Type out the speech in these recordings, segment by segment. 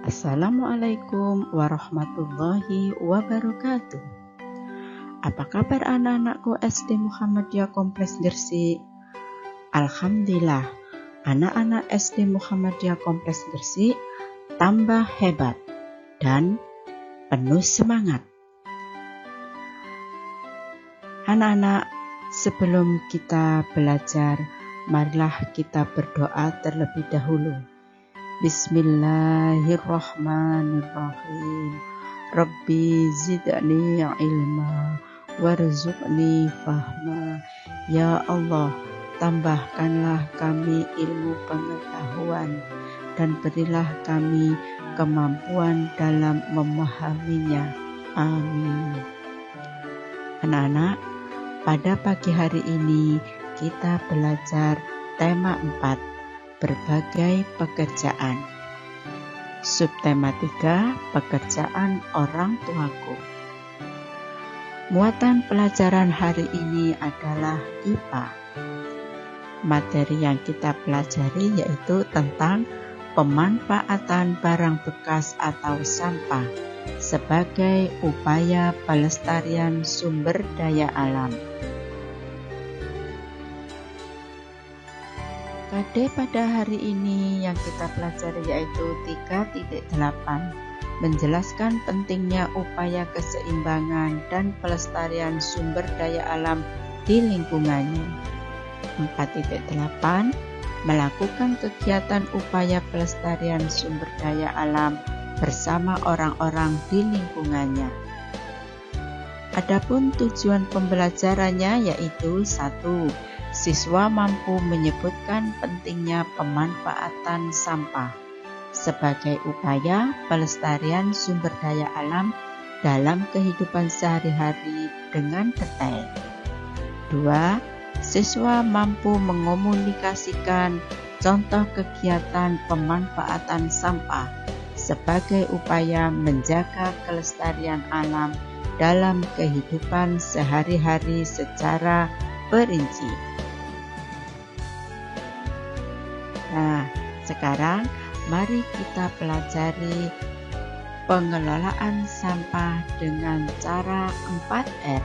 Assalamualaikum warahmatullahi wabarakatuh. Apa kabar anak-anakku SD Muhammadiyah Kompleks Gresik? Alhamdulillah, anak-anak SD Muhammadiyah Kompleks Gresik tambah hebat dan penuh semangat. Anak-anak, sebelum kita belajar, marilah kita berdoa terlebih dahulu. Bismillahirrahmanirrahim. Rabbi zidni ilma warzuqni fahma. Ya Allah, tambahkanlah kami ilmu pengetahuan dan berilah kami kemampuan dalam memahaminya. Amin. Anak-anak, pada pagi hari ini kita belajar tema 4. Berbagai pekerjaan. Subtema 3, pekerjaan orang tuaku. Muatan pelajaran hari ini adalah IPA. Materi yang kita pelajari yaitu tentang pemanfaatan barang bekas atau sampah sebagai upaya pelestarian sumber daya alam. KD pada hari ini yang kita pelajari yaitu 3.8, menjelaskan pentingnya upaya keseimbangan dan pelestarian sumber daya alam di lingkungannya. 4.8, melakukan kegiatan upaya pelestarian sumber daya alam bersama orang-orang di lingkungannya. Adapun tujuan pembelajarannya yaitu 1. Siswa mampu menyebutkan pentingnya pemanfaatan sampah sebagai upaya pelestarian sumber daya alam dalam kehidupan sehari-hari dengan detail. 2. Siswa mampu mengomunikasikan contoh kegiatan pemanfaatan sampah sebagai upaya menjaga kelestarian alam dalam kehidupan sehari-hari secara perinci. Nah, sekarang mari kita pelajari pengelolaan sampah dengan cara 4R.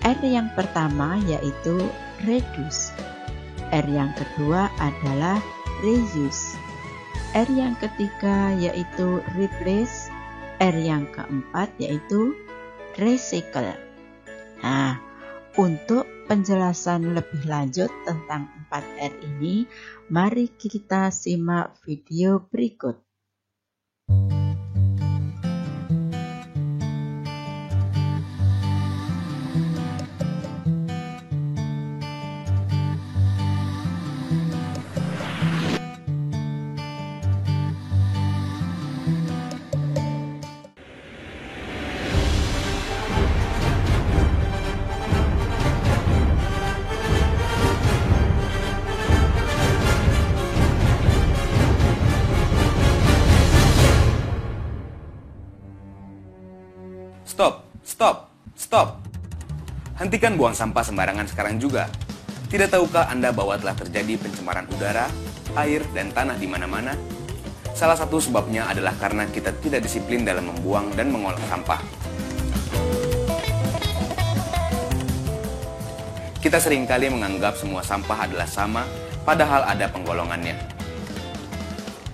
R yang pertama yaitu reduce. R yang kedua adalah reuse. R yang ketiga yaitu replace. R yang keempat yaitu recycle. Nah, untuk penjelasan lebih lanjut tentang 4R ini, mari kita simak video berikut. Stop. Hentikan buang sampah sembarangan sekarang juga. Tidak tahukah Anda bahwa telah terjadi pencemaran udara, air, dan tanah di mana-mana? Salah satu sebabnya adalah karena kita tidak disiplin dalam membuang dan mengolah sampah. Kita seringkali menganggap semua sampah adalah sama, padahal ada penggolongannya.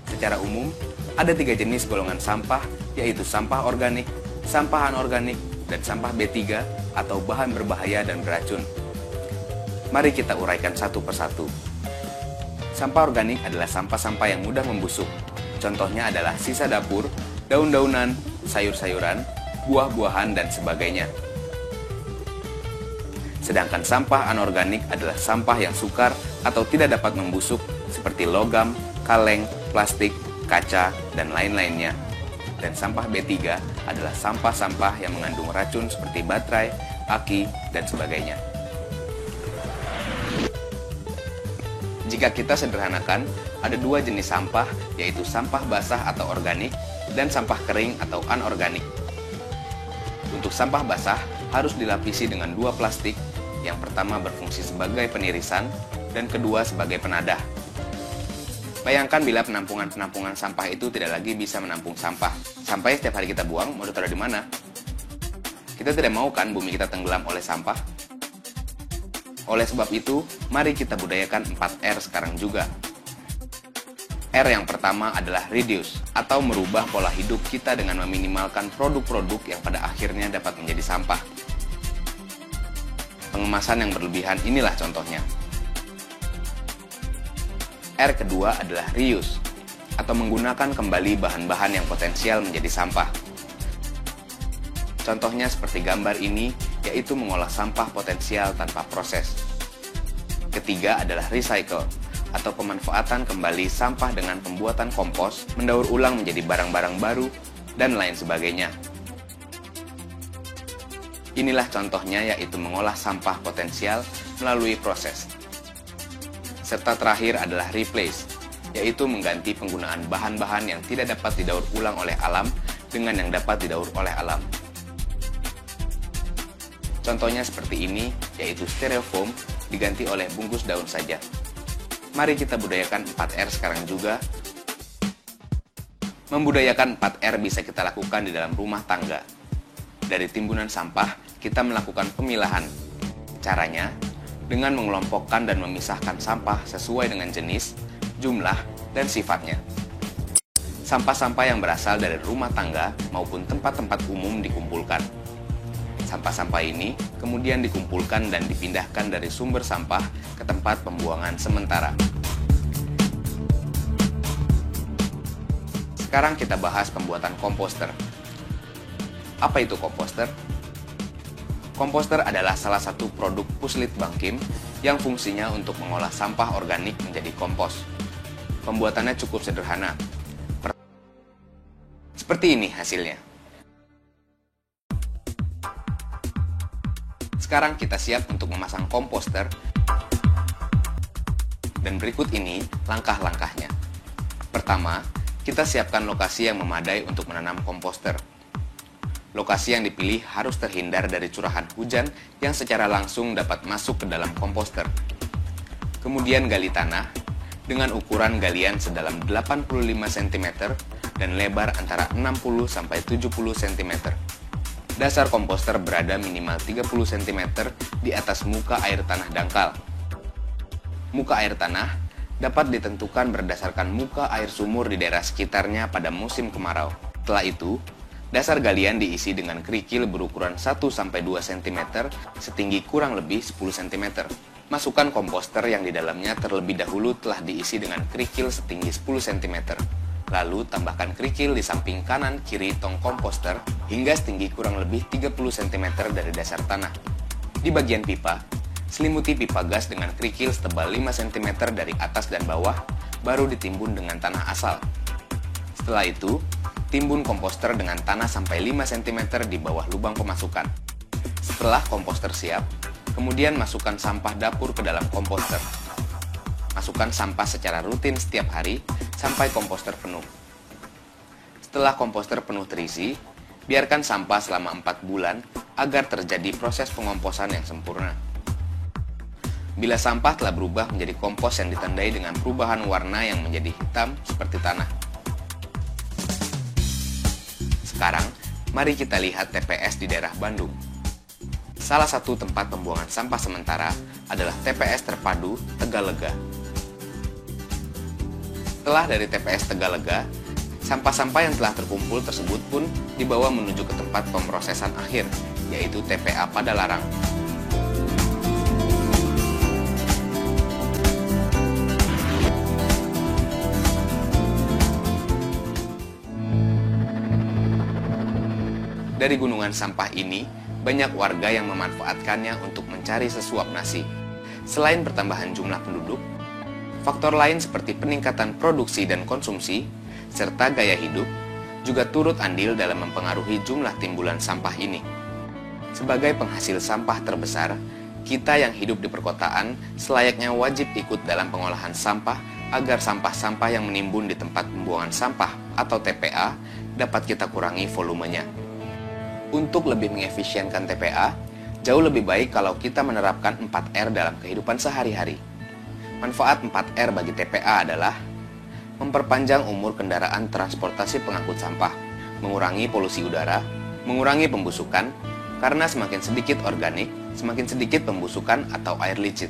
Secara umum, ada 3 jenis golongan sampah, yaitu sampah organik, sampah anorganik, dan sampah B3 atau bahan berbahaya dan beracun. Mari kita uraikan satu persatu. Sampah organik adalah sampah-sampah yang mudah membusuk. Contohnya adalah sisa dapur, daun-daunan, sayur-sayuran, buah-buahan, dan sebagainya. Sedangkan sampah anorganik adalah sampah yang sukar atau tidak dapat membusuk seperti logam, kaleng, plastik, kaca, dan lain-lainnya. Dan sampah B3 adalah sampah-sampah yang mengandung racun seperti baterai, aki, dan sebagainya. Jika kita sederhanakan, ada 2 jenis sampah, yaitu sampah basah atau organik dan sampah kering atau anorganik. Untuk sampah basah harus dilapisi dengan 2 plastik, yang pertama berfungsi sebagai penirisan dan kedua sebagai penadah. Bayangkan bila penampungan-penampungan sampah itu tidak lagi bisa menampung sampah. Sampai setiap hari kita buang, mau ditaruh di mana? Kita tidak mau kan bumi kita tenggelam oleh sampah? Oleh sebab itu, mari kita budayakan 4R sekarang juga. R yang pertama adalah reduce, atau merubah pola hidup kita dengan meminimalkan produk-produk yang pada akhirnya dapat menjadi sampah. Pengemasan yang berlebihan inilah contohnya. R kedua adalah reuse, atau menggunakan kembali bahan-bahan yang potensial menjadi sampah. Contohnya seperti gambar ini, yaitu mengolah sampah potensial tanpa proses. Ketiga adalah recycle, atau pemanfaatan kembali sampah dengan pembuatan kompos, mendaur ulang menjadi barang-barang baru, dan lain sebagainya. Inilah contohnya, yaitu mengolah sampah potensial melalui proses. Serta terakhir adalah replace, yaitu mengganti penggunaan bahan-bahan yang tidak dapat didaur ulang oleh alam dengan yang dapat didaur oleh alam. Contohnya seperti ini, yaitu styrofoam diganti oleh bungkus daun saja. Mari kita budayakan 4R sekarang juga. Membudayakan 4R bisa kita lakukan di dalam rumah tangga. Dari timbunan sampah, kita melakukan pemilahan. Caranya, dengan mengelompokkan dan memisahkan sampah sesuai dengan jenis, jumlah, dan sifatnya. Sampah-sampah yang berasal dari rumah tangga maupun tempat-tempat umum dikumpulkan. Sampah-sampah ini kemudian dikumpulkan dan dipindahkan dari sumber sampah ke tempat pembuangan sementara. Sekarang kita bahas pembuatan komposter. Apa itu komposter? Komposter adalah salah satu produk Puslit Bank Kim yang fungsinya untuk mengolah sampah organik menjadi kompos. Pembuatannya cukup sederhana. Seperti ini hasilnya. Sekarang kita siap untuk memasang komposter. Dan berikut ini langkah-langkahnya. Pertama, kita siapkan lokasi yang memadai untuk menanam komposter. Lokasi yang dipilih harus terhindar dari curahan hujan yang secara langsung dapat masuk ke dalam komposter. Kemudian gali tanah dengan ukuran galian sedalam 85 cm dan lebar antara 60-70 cm. Dasar komposter berada minimal 30 cm di atas muka air tanah dangkal. Muka air tanah dapat ditentukan berdasarkan muka air sumur di daerah sekitarnya pada musim kemarau. Setelah itu, dasar galian diisi dengan kerikil berukuran 1-2 cm setinggi kurang lebih 10 cm. Masukkan komposter yang di dalamnya terlebih dahulu telah diisi dengan kerikil setinggi 10 cm. Lalu tambahkan kerikil di samping kanan kiri tong komposter hingga setinggi kurang lebih 30 cm dari dasar tanah. Di bagian pipa, selimuti pipa gas dengan kerikil setebal 5 cm dari atas dan bawah, baru ditimbun dengan tanah asal. Setelah itu, timbun komposter dengan tanah sampai 5 cm di bawah lubang pemasukan. Setelah komposter siap, kemudian masukkan sampah dapur ke dalam komposter. Masukkan sampah secara rutin setiap hari sampai komposter penuh. Setelah komposter penuh terisi, biarkan sampah selama 4 bulan agar terjadi proses pengomposan yang sempurna. Bila sampah telah berubah menjadi kompos yang ditandai dengan perubahan warna yang menjadi hitam seperti tanah. Sekarang, mari kita lihat TPS di daerah Bandung. Salah satu tempat pembuangan sampah sementara adalah TPS Terpadu Tegalega. Setelah dari TPS Tegalega, sampah-sampah yang telah terkumpul tersebut pun dibawa menuju ke tempat pemrosesan akhir, yaitu TPA Padalarang. Dari gunungan sampah ini, banyak warga yang memanfaatkannya untuk mencari sesuap nasi. Selain pertambahan jumlah penduduk, faktor lain seperti peningkatan produksi dan konsumsi, serta gaya hidup, juga turut andil dalam mempengaruhi jumlah timbulan sampah ini. Sebagai penghasil sampah terbesar, kita yang hidup di perkotaan selayaknya wajib ikut dalam pengolahan sampah agar sampah-sampah yang menimbun di tempat pembuangan sampah atau TPA dapat kita kurangi volumenya. Untuk lebih mengefisienkan TPA, jauh lebih baik kalau kita menerapkan 4R dalam kehidupan sehari-hari. Manfaat 4R bagi TPA adalah memperpanjang umur kendaraan transportasi pengangkut sampah, mengurangi polusi udara, mengurangi pembusukan, karena semakin sedikit organik, semakin sedikit pembusukan atau air licin.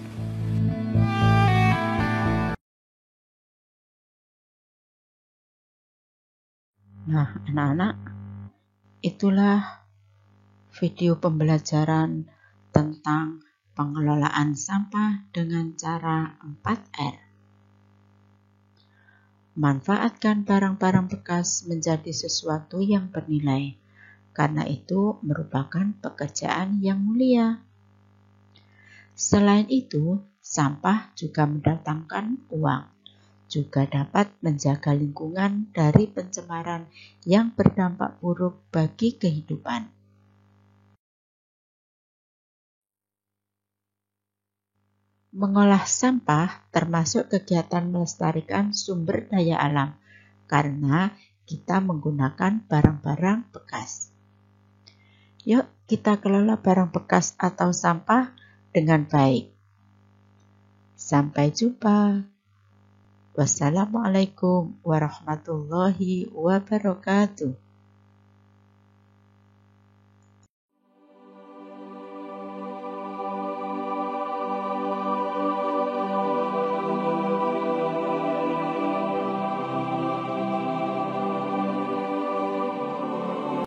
Nah, anak-anak, itulah video pembelajaran tentang pengelolaan sampah dengan cara 4R. Manfaatkan barang-barang bekas menjadi sesuatu yang bernilai, karena itu merupakan pekerjaan yang mulia. Selain itu, sampah juga mendatangkan uang, juga dapat menjaga lingkungan dari pencemaran yang berdampak buruk bagi kehidupan. Mengolah sampah termasuk kegiatan melestarikan sumber daya alam karena kita menggunakan barang-barang bekas. Yuk kita kelola barang bekas atau sampah dengan baik. Sampai jumpa. Wassalamualaikum warahmatullahi wabarakatuh.